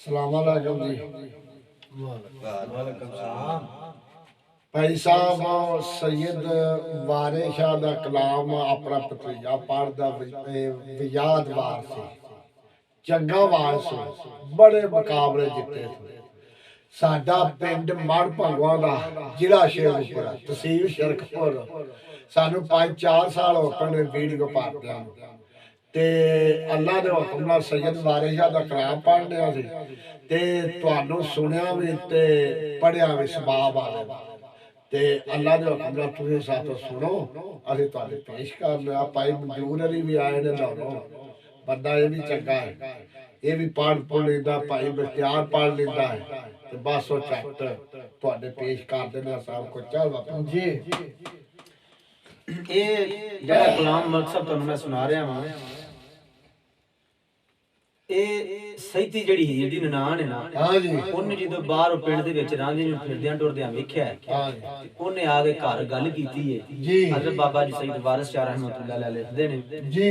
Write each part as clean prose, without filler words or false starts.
सलाम अलैकुम जी। वालेकुम सलाम। भाई साहब सैयद वारिस शाह दा कलाम अपना भतीजा पढ़दा वियाद वार से चंगा वार से बड़े मुकाबले जिते थे। साडा पिंड मड़ भंगवा दा जिला शेखपुर तहसील शरखपुर सानू 5-4 साल हो गए वीडियो पाते ते अल्लाह दे हुक्म नाल सैयद वारिस शाह दा कलाम पढ़ने सी ते तुहानू सुनिया भी ते पढ़िया भी सबाब आवेगा ते अल्लाह दे हुक्म नाल तुसीं साथों सुनो असीं तुहाडे पेश कर लिया। भाई मंजूर अली भी आए ने लाहौरों बंदा ये भी चंगा है ये भी पढ़ लेंदा भाई बख्तियार पढ़ लेंदा है ते बस ओ झट तुहाडे पेश कर देने सब कुछ चल बापू जी ये जड़ा कलाम मकसद तुहानू मैं सुना रहा हां ਇਹ ਸੈਤੀ ਜਿਹੜੀ ਹੀਰ ਦੀ ਨਨਾਣ ਹੈ ਨਾ ਹਾਂਜੀ ਉਹਨੇ ਜਦੋਂ ਬਾਹਰ ਪਿੰਡ ਦੇ ਵਿੱਚ ਰਾਂਝੇ ਨੂੰ ਫਿਰਦਿਆਂ ਟੁਰਦਿਆਂ ਵੇਖਿਆ ਹਾਂਜੀ ਉਹਨੇ ਆ ਕੇ ਘਰ ਗੱਲ ਕੀਤੀ ਹੈ ਜੀ ਹਜ਼ਰਤ ਬਾਬਾ ਜੀ ਸੈਦ ਵਾਰਿਸ ਸ਼ਾਹ ਰਹਿਮਤੁल्लाह अलैह ਲਿਖਦੇ ਨੇ ਜੀ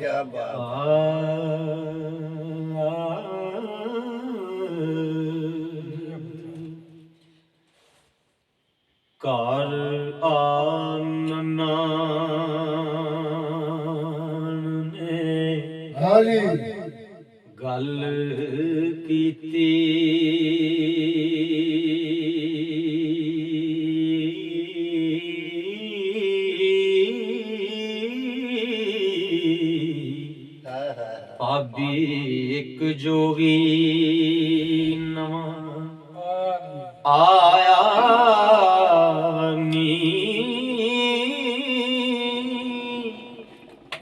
क्या बात कार आनना ने हाँ जी गल कीती भाभी एक जोगी नवा आया नी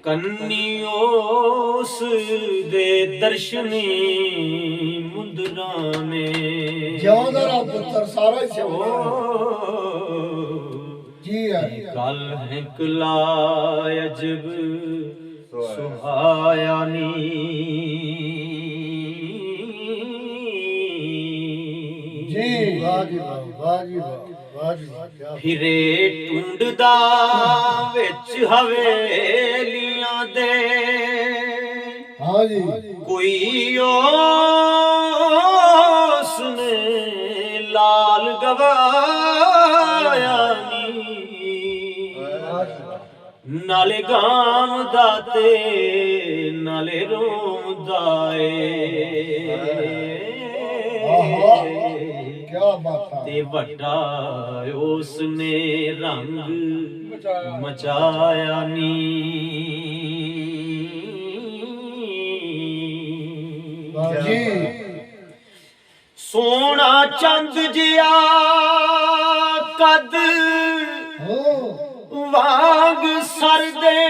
कन्नियोस दे दर्शनी मुंदराने जिਉਂਦਾ रहा पुत्र सारा ही हो जी है गल है कलायजब सुहायानी जी वाह जी वाह जी वाह जी क्या फिरे टुंडदा विच हवेलियां दे हाँ जी कोई उसने लाल गवाया नाले गाम दाते नाले रोम दाए क्या बात है ते वड्डा उसने रंग मचाया नी जी सोना चंद जिया कद वाग सर दे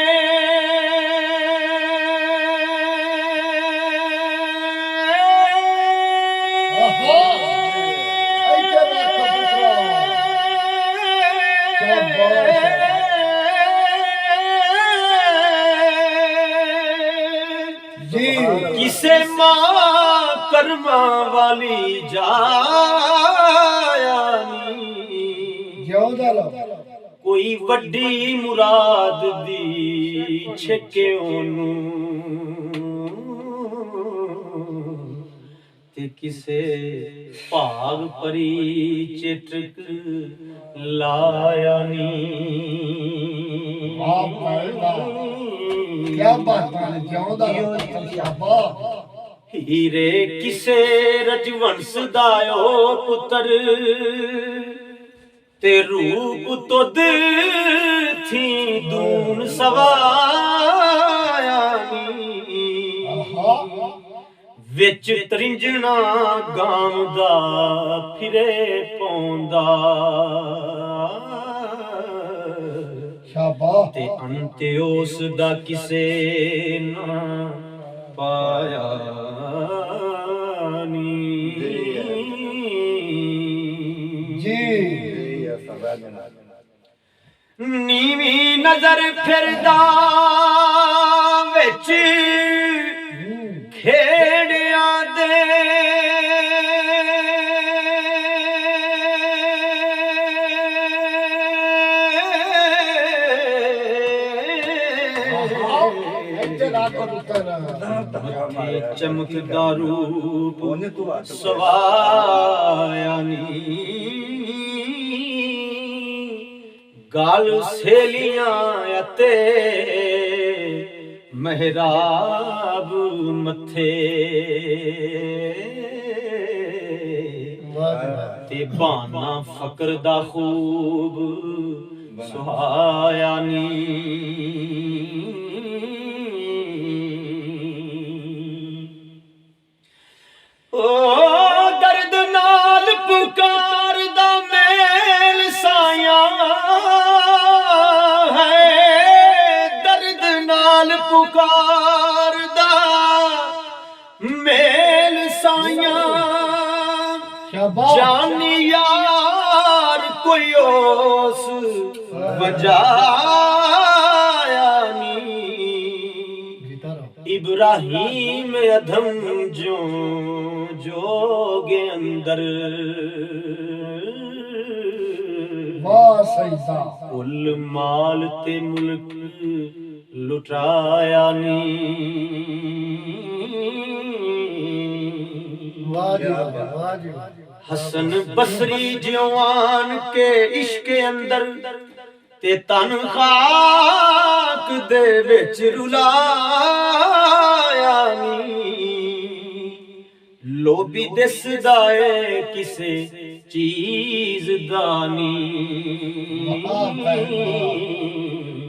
किसे मां कर्मा वाली जाया कोई वड्डी मुराद दी छके ओनू ते किसे भाग परी चिटक लाया नी क्या बात है जिਉਂਦਾ शाबाश हीरे किसे रजवंश दायो पुत्र ते रूप तुद थी दून सवाया ਵਿੱਚ ਤਰਿੰਜਣਾ ਗਾਮ ਦਾ ਫਿਰੇ ਪੌਂਦਾ ਸ਼ਾਬਾਸ਼ ਤੇ ਅੰਤ ਉਸ ਦਾ ਕਿਸੇ ਨਾ ਪਾਇਆ ਨੀ ਜੀ ਨੀਵੀਂ ਨਜ਼ਰ ਫਿਰਦਾ ਵਿੱਚ ਖੇੜਿਆਂ ਦੇ ਇੱਥੇ ਰੱਖ ਪੁੱਤਰ ਚਮਕਦਾ ਰੂਪ ਸਵਾਇਆ ਨੀ ਗਲ ਸੇਲੀਆਂ ਅਤੇ ਮਹਿਰਾਬ ਮੱਥੇ ਤੇ ਬਹਾਨਾ ਫਕਰ ਦਾ ਖੂਬ ਸੁਹਾਇਆ ਨੀ ਓ ਦਰਦ ਨਾਲ ਪੁਕਾਰਦਾ ਮੇਲ ਸਾਇਆ ਪੁਕਾਰਦਾ ਮੇਲ ਸਾਈਆਂ ਸ਼ਾਬਾਸ਼ ਜਾਨੀ ਯਾਰ ਕੋਈ ਉਸ ਵਜਾਇਆ ਨੀ ਇਬਰਾਹੀਮ ਅਧਮ ਜੋ ਜੋਗੇ ਅੰਦਰ ਵਾਹ ਸੈਦਾ ਕੁੱਲ ਮਾਲ ਤੇ ਮੁਲਕ ਲੁਟਾਇਆ ਨੀ ਵਾਹ ਜੀ ਵਾਹ ਜੀ ਹਸਨ ਬਸਰੀ ਜਵਾਨ ਕੇ ਇਸ਼ਕ ਅੰਦਰ ਤੇ ਤਨ ਖਾਕ ਦੇ ਵਿੱਚ ਰੁਲਾਇਆ ਨੀ ਲੋਭੀ ਦਿਸਦਾ ਏ ਕਿਸੇ ਚੀਜ਼ ਦਾ ਨੀ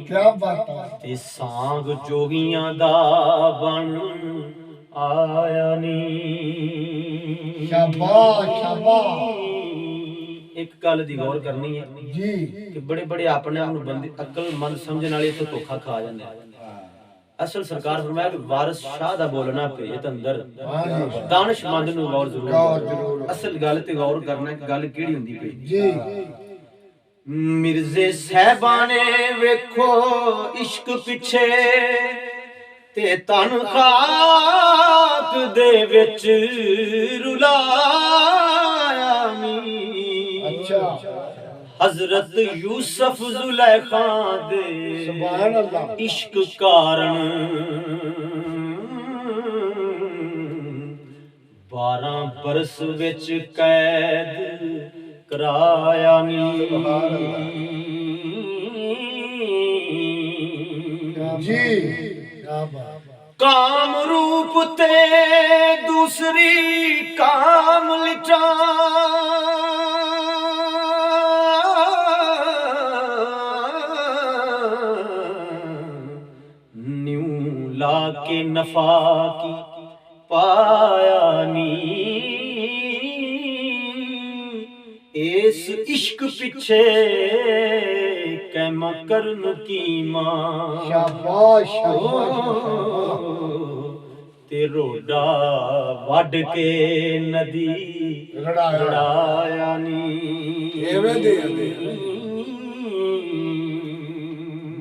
ਕਿਆ ਬਾਤ ਹੈ ਤੇ ਸਾਂਗ ਜੋਗੀਆਂ ਦਾ ਬਣ ਆਇਆ ਨੀ ਸ਼ਾਬਾਸ਼ ਸ਼ਾਬਾਸ਼ ਇੱਕ ਗੱਲ ਦੀ ਗੌਰ ਕਰਨੀ ਹੈ ਜੀ ਕਿ ਬੜੇ ਬੜੇ ਆਪਣੇ ਆਪ ਨੂੰ ਬੰਦੇ ਅਕਲਮੰਦ ਸਮਝਣ ਵਾਲੇ ਇੱਥੇ ਧੋਖਾ ਖਾ ਜਾਂਦੇ ਆ ਅਸਲ ਸਰਕਾਰ ਫਰਮਾਇਆ ਕਿ ਵਾਰਿਸ ਸ਼ਾਹ ਦਾ ਬੋਲਣਾ ਭੇਤ ਅੰਦਰ ਦਾਨਿਸ਼ਮੰਦ ਨੂੰ ਗੌਰ ਜ਼ਰੂਰ ਅਸਲ ਗੱਲ ਤੇ ਗੌਰ ਕਰਨਾ ਕਿ ਗੱਲ ਕਿਹੜੀ ਹੁੰਦੀ ਪਈ ਜੀ ਮਿਰਜ਼ੇ ਸਹਿਬਾਨੇ ਵੇਖੋ ਇਸ਼ਕ ਪਿੱਛੇ ਤੇ ਤਨ ਖਾਕ ਦੇ ਵਿੱਚ ਰੁਲਾਇਆ ਨੀ ਅੱਛਾ ਹਜ਼ਰਤ ਯੂਸਫ ਜ਼ੁਲੈਖਾ ਦੇ ਸੁਭਾਨ ਅੱਲਾਹ ਇਸ਼ਕ ਕਾਰਨ 12 ਬਰਸ ਵਿੱਚ ਕੈਦ ਕਰਾਇਆ ਨੀ ਜੀ ਕਿਆ ਬਾਤ ਕਾਮ ਰੂਪ ਤੇ ਦੂਸਰੀ ਕਾਮ ਲਿਟਾ ਨਿਉ ਲਾ ਕੇ ਨਫਾ ਕੀ ਪਾਇਆ ਨੀ ਇਸ ਇਸ਼ਕ ਪਿੱਛੇ ਕਹਿਮਾ ਕਰਨ ਕੀ ਮਾਂ ਸ਼ਾਬਾਸ਼ ਸ਼ਾਬਾਸ਼ ਤੇ ਰੋਡਾ ਵੱਢ ਕੇ ਨਦੀ ਰੜਾਇਆ ਨੀ ਐਵੇਂ ਦੇ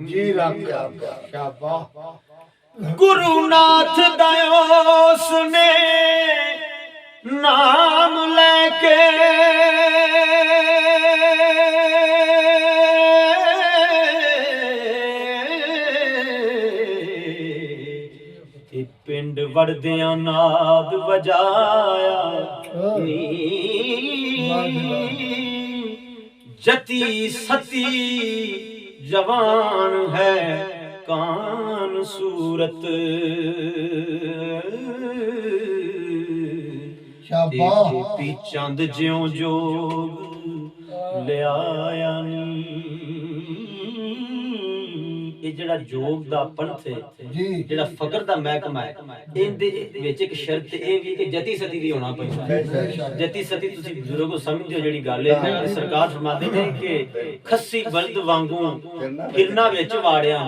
ਜੀ ਰੱਖਿਆ ਸ਼ਾਬਾਸ਼ ਗੁਰੂ ਨਾਥ ਦਾ ਉਸ ਨੇ ਨਾਮ ਲੈ ਕੇ ਪਿੰਡ ਵੜਦਿਆਂ ਨਾਦ ਵਜਾਇਆ ਜਤੀ ਸਤੀ ਜਵਾਨ ਹੈ ਕਾਨ ਸੂਰਤ ਸ਼ਾਬਾਸ਼ ਪੀ ਚੰਦ ਜਿਉਂ ਜੋਗ ਲਿਆਇਆ ਨੀ ਇਹ ਜਿਹੜਾ ਜੋਗ ਦਾ ਪੰਥ ਹੈ ਜੀ ਜਿਹੜਾ ਫਕਰ ਦਾ ਮਹਿਕਮਾ ਹੈ ਇਹਦੇ ਵਿੱਚ ਇੱਕ ਸ਼ਰਤ ਇਹ ਵੀ ਕਿ ਜਤੀ ਸਤੀ ਵੀ ਹੋਣਾ ਪੈਂਦਾ। ਜਤੀ ਸਤੀ ਤੁਸੀਂ ਬਜ਼ੁਰਗੋ ਸਮਝੋ ਜਿਹੜੀ ਗੱਲ ਹੈ ਸਰਕਾਰ ਫਰਮਾਉਂਦੇ ਨੇ ਕਿ ਖੱਸੀ ਬਲਦ ਵਾਂਗੂ ਫਿਰਨਾ ਵਿੱਚ ਵਾੜਿਆ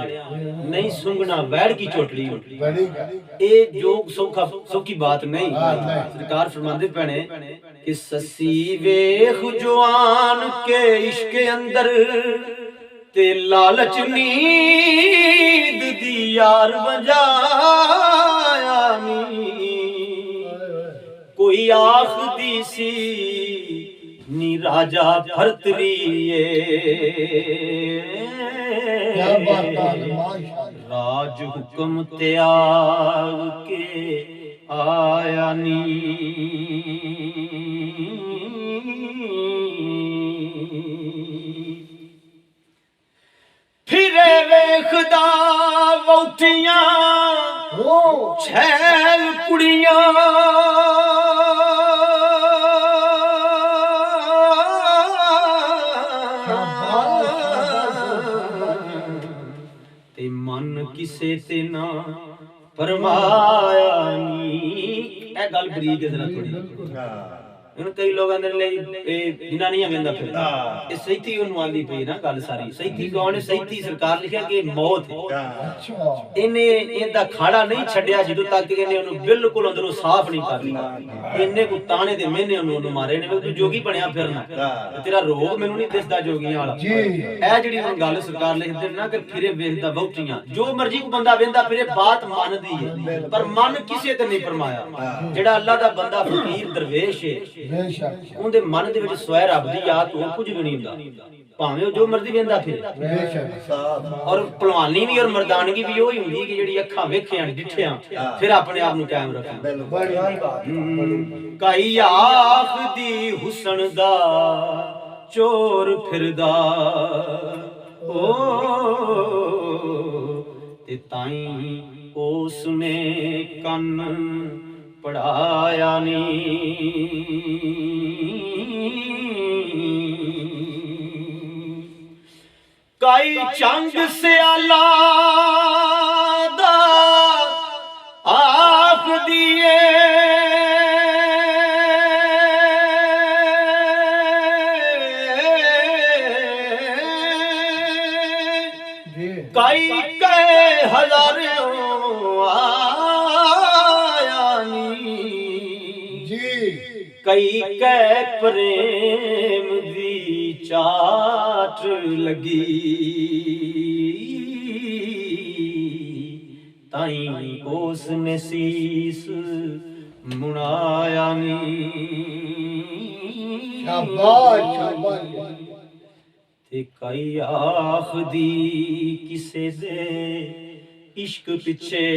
ਨਹੀਂ ਸੁੰਘਣਾ ਵੈੜ ਕੀ ਚੋਟਲੀ ਬੜੀ ਇਹ ਜੋਗ ਸੌਖੀ ਬਾਤ ਨਹੀਂ। ਸਰਕਾਰ ਫਰਮਾਉਂਦੇ ਪੈਣੇ ਕਿ ਸੱਸੀ ਵੇਖ ਜਵਾਨ के इश्क अंदर ते लालच नींद दी यार बजाया नी कोई आख दी सी नी राजा भरतरीए राज हुक्म त्याग के आया नी फिरे वेखदा वोटियां छैल कुड़ियां ते मन किसे ते ना फरमाया नी। ए गल बरीक है जरा थोड़ी ਹੁਣ ਕਈ ਲੋਕ ਅੰਦਰ ਲਈ ਇਹ ਜਨਾਨੀਆਂ ਵੇਂਦਾ ਫਿਰਦਾ ਇਹ ਸਹੀਤੀ ਉਹਨੂੰ ਆਂਦੀ ਪਈ ਨਾ ਗੱਲ ਸਾਰੀ। ਸਹੀਤੀ ਕੌਣ ਹੈ? ਸਹੀਤੀ ਸਰਕਾਰ ਲਿਖਿਆ ਕਿ ਮੌਤ ਹੈ। ਅੱਛਾ ਇਹਨੇ ਇਹਦਾ ਖਾੜਾ ਨਹੀਂ ਛੱਡਿਆ ਜਦੋਂ ਤੱਕ ਇਹਨੇ ਉਹਨੂੰ ਬਿਲਕੁਲ ਅੰਦਰੋਂ ਸਾਫ਼ ਨਹੀਂ ਕਰ ਲਿਆ। ਇਹਨੇ ਕੋ ਤਾਣੇ ਦੇ ਮਹੀਨੇ ਉਹਨੂੰ ਮਾਰੇ ਨੇ ਤੂੰ ਜੋਗੀ ਬਣਿਆ ਫਿਰਨਾ ਤੇਰਾ ਰੋਗ ਮੈਨੂੰ ਨਹੀਂ ਦਿਸਦਾ ਜੋਗੀਆਂ ਵਾਲਾ। ਇਹ ਜਿਹੜੀ ਹੁਣ ਗੱਲ ਸਰਕਾਰ ਲਿਖਦੇ ਨਾ ਕਿ ਫਿਰੇ ਵੇਖਦਾ ਵਹੁਟੀਆਂ ਜੋ ਮਰਜ਼ੀ ਕੋ ਬੰਦਾ ਵੇਂਦਾ ਫਿਰੇ ਬਾਤ ਮੰਨਦੀ ਹੈ ਪਰ ਮਨ ਕਿਸੇ ਤੇ ਨਹੀਂ ਫਰਮਾਇਆ। ਜਿਹੜਾ ਅੱਲਾ ਦਾ ਬੰਦਾ ਫਕੀਰ ਦਰਵੇਸ਼ ਹੈ ਉਹਦੇ ਮਨ ਦੇ ਵਿੱਚ ਸਵੈ ਰੱਬ ਦੀ ਯਾਦ ਹੋਰ ਕੁਝ ਵੀ ਨਹੀਂ ਹੁੰਦਾ ਭਾਵੇਂ ਉਹ ਜੋ ਮਰਜ਼ੀ ਵੇਂਦਾ ਫਿਰ। ਔਰ ਪਹਿਲਵਾਨੀ ਵੀ ਔਰ ਮਰਦਾਨਗੀ ਵੀ ਉਹੀ ਹੁੰਦੀ ਕਿ ਜਿਹੜੀ ਅੱਖਾਂ ਵੇਖਿਆ ਡਿੱਠਿਆ ਫਿਰ ਆਪਣੇ ਆਪ ਨੂੰ ਕਾਇਮ ਰੱਖਣਾ। ਕਾਈ ਆਖ ਦੀ ਹੁਸਨ ਦਾ ਚੋਰ ਫਿਰਦਾ ਓ ਤੇ ਤਾਈ ਉਸ ਨੇ ਕੰਨ ਪੜਾਇਆ ਨੀ ਕਾਈ ਚੰਗ ਸਿਆਲਾ ਦਾ ਆਖ ਦੀਏ ਕਾਈ ਕਹੇ ਹਜ਼ਾਰਿਓਂ कई कै प्रेम दी चाट लगी ताई उस ने शीस मुड़ाया नी। शाबाश शाबाश ते कई आख दी किसे दे इश्क पिछे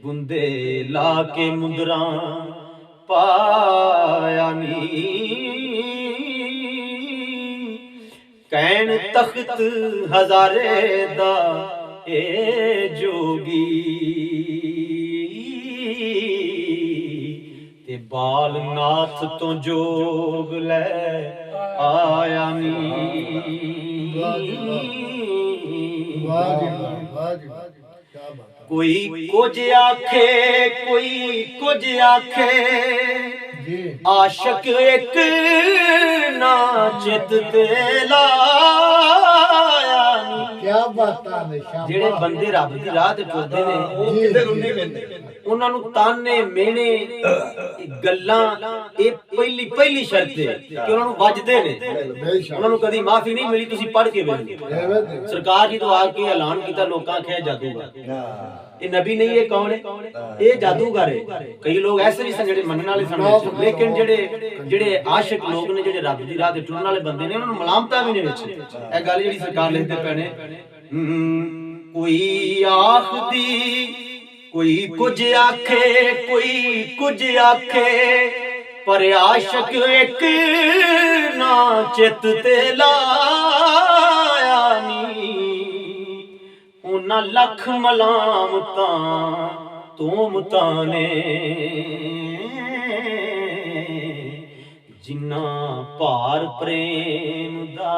बुंदे ला के मुंदरा पाया नी कैन तख्त हजारे दा ए जोगी ते बाल नाथ तो जोग ले आया नी। कोई कुछ आखे कोई कुछ आखे आशिक एक ना चित ते लाया क्या बातां ने ਜਿਹੜੇ ਬੰਦੇ ਰੱਬ ਦੀ ਰਾਹ ਤੇ ਤੁਰਦੇ ਨੇ ਉਹ ਕਿਤੇ ਰੁੰਨੇ ਪੈਂਦੇ ਉਹਨਾਂ ਨੂੰ ਤਾਨੇ ਮਿਹਣੇ ਗੱਲਾਂ ਇਹ ਪਹਿਲੀ ਸ਼ਰਤ ਹੈ ਕਿ ਉਹਨਾਂ ਨੂੰ ਵੱਜਦੇ ਨੇ ਉਹਨਾਂ ਨੂੰ ਕਦੀ ਮਾਫੀ ਨਹੀਂ ਮਿਲੀ। ਤੁਸੀਂ ਪੜ੍ਹ ਕੇ ਵੇਖੋ ਸਰਕਾਰ ਜੀ ਤੋਂ ਆ ਕੇ ਐਲਾਨ ਕੀਤਾ ਲੋਕਾਂ ਆਖਿਆ ਜਾਦੂਗਰ ਇਹ ਨਬੀ ਨਹੀਂ ਇਹ ਕੌਣ ਹੈ ਇਹ ਜਾਦੂਗਰ ਹੈ। ਕਈ ਲੋਕ ਐਸੇ ਵੀ ਸਨ ਜਿਹੜੇ ਮੰਨਣ ਵਾਲੇ ਸਨ ਲੇਕਿਨ ਜਿਹੜੇ ਆਸ਼ਿਕ ਲੋਕ ਨੇ ਜਿਹੜੇ ਰੱਬ ਦੀ ਰਾਹ ਤੇ ਟੁਰਨ ਵਾਲੇ ਬੰਦੇ ਨੇ ਉਹਨਾਂ ਨੂੰ ਮਲਾਮਤਾਂ ਵੀ ਨੇ ਵਿੱਚ ਇਹ ਗੱਲ ਜਿਹੜੀ ਸਰਕਾਰ ਲਿਖਦੇ ਪੈਣੇ ਕੋਈ ਆਖਦੀ कोई कुछ आखे कोई कुछ आखे पर आशिक एक ना चित ते लाया नी उन्ना लख मलामतां तूमतां ने ਜਿੰਨਾ ਭਾਰ ਪ੍ਰੇਮ ਦਾ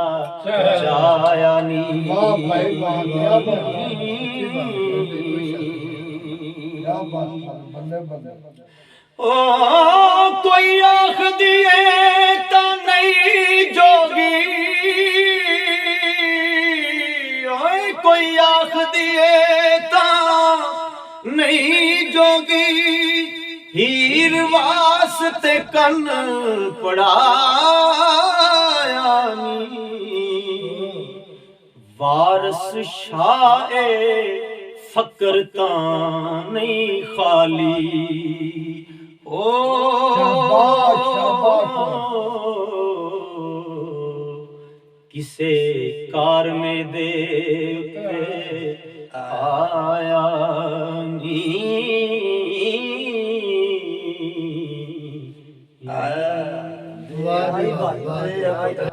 ਚਾਇਆ ਨੀ। ਵਾਹ ਭਾਈ ਵਾਹ, ਕਿਆ ਬਾਤ ਹੈ, ਕਿਆ ਬਾਤ ਹੈ, ਬੱਲੇ ਬੱਲੇ। ਓ ਕੋਈ ਆਖਦੀ ਏ ਤਾਂ ਨਹੀਂ ਜੋਗੀ, ਓਏ ਕੋਈ ਆਖਦੀ ਏ ਤਾਂ ਨਹੀਂ ਜੋਗੀ, ਹੀਰ ਵਾਸਤੇ ਕੰਨ ਪੜਾਇਆ ਨੀ। ਵਾਰਸ ਸ਼ਾਹ ਏ ਫਕਰ ਤਾਂ ਨਹੀਂ ਖਾਲੀ, ਓ ਕਿਸੇ ਕਾਰਮੇ ਦੇ ਉੱਤੇ ਆਇਆ ਨੀ। ਵਾਹ ਜੀ ਵਾਹ।